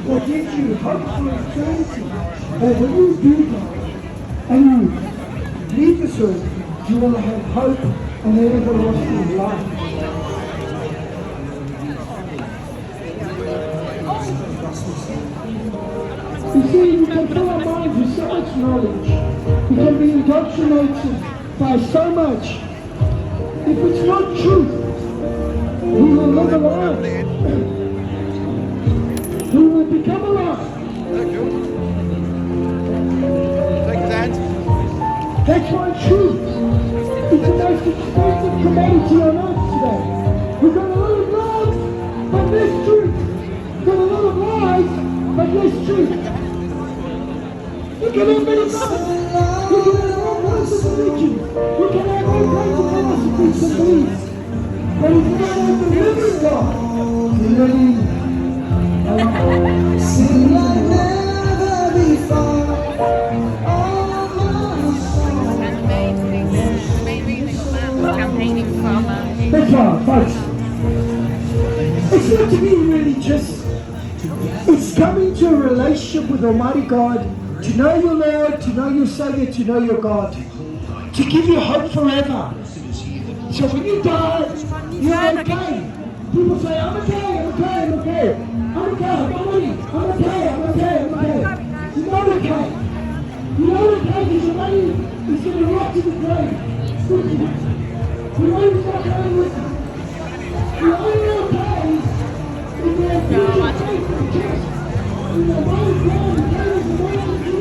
Will give you hope for eternity. That when you do die and you leave this earth, you will have hope and everlasting life. You see, we can fill our minds with so much knowledge. We can be indoctrinated by so much. If it's not truth, we will live a lie. We will become a lie. That's why truth is the most expensive commodity on earth today. We've got a lot of love, but less truth. We've got a lot of lies, but less truth. You can have many brothers. You can have all kinds of religions. You can have all kinds of philosophies and beliefs. But if you don't have the living God, the living seem like never before. That's right, folks. It's not to be religious. It's coming to a relationship with Almighty God, to know your Lord, to know your Savior, to know your God, to give you hope forever. So when you die, you're okay. People say, I'm okay, I'm okay, I'm okay. I'm okay, I'm money. I'm okay, I'm okay, I'm okay. You're not okay. You're not okay because your money is going to rot to the grave. You know he's not going with you. You're only okay if you have future faith and trust. You know, my God, the God is the one who